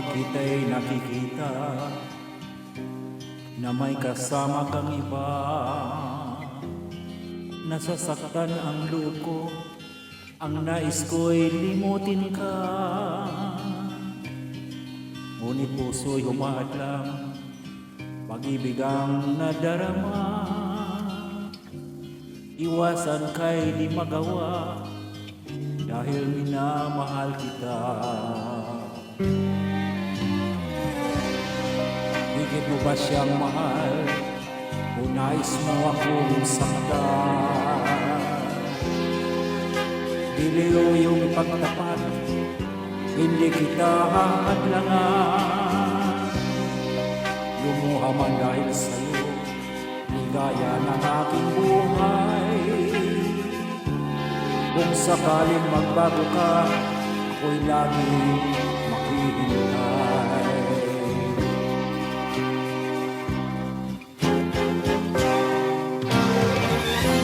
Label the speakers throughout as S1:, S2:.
S1: Pag kita'y nakikita na may kasama kang iba, nasasaktan ang loob ko, ang nais ko'y limutin ka. Ngunit puso'y humaadlang, pag-ibig ang nadarama. Iwasan ka'y di magawa, dahil minamahal kita. Higit mo ba siyang mahal, o nais mo akong saktan? Diliw yung ipagtapat, hindi kita haadlangan. Lumuha man dahil sa'yo, ligaya ng aking buhay. Kung sakaling magbago ka, ako'y laging maghihintay.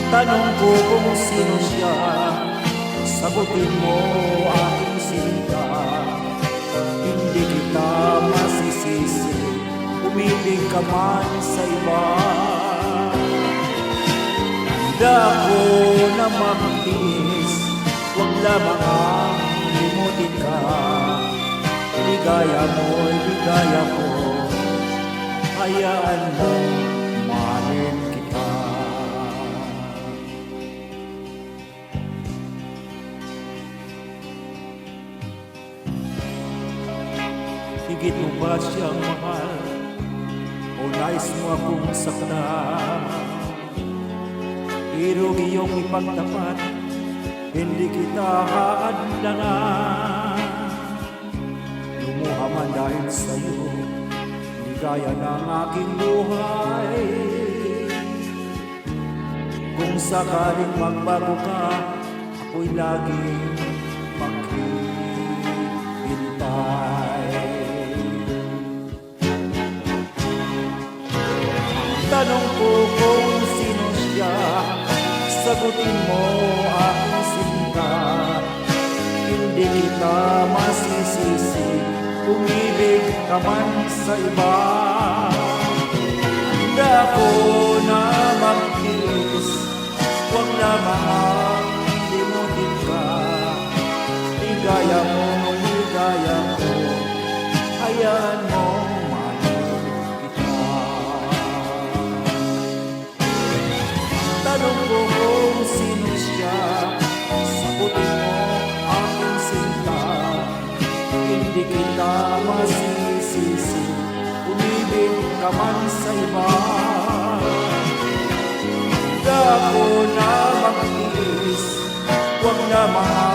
S1: Tanong ko kung sino siya, sagutin mo aking sinta. Hindi kita masisisi, umibig ka man sa iba. Handa ko na magtiis, huwag lamang ang limutin ka. Ligaya mo'y ligaya ko, hayaan mo mahalin kita. Higit mo ba siyang mahal, o nais mo akong saktan? Irog iyong ipagtapat, hindi kita haadlangan. Lumuha man dahil sa'yo, ligaya ng aking buhay. Kung sakaling magbago ka, ako'y laging maghihintay. Tanong ko kung sino siya, sagutin mo aking sinta. Hindi kita masisisi, umibig ka man sa iba. Handa ko na magtiis, huwag lamang ang limutin ka. Ligaya mo, ligaya ko, hayaan mo mahalin kita. Tanong ko kung sino siya, sagutin mo aking sinta. Hindi kita masisisi, umibig ka man sa iba. Handa ko na magtiis, huwag lamang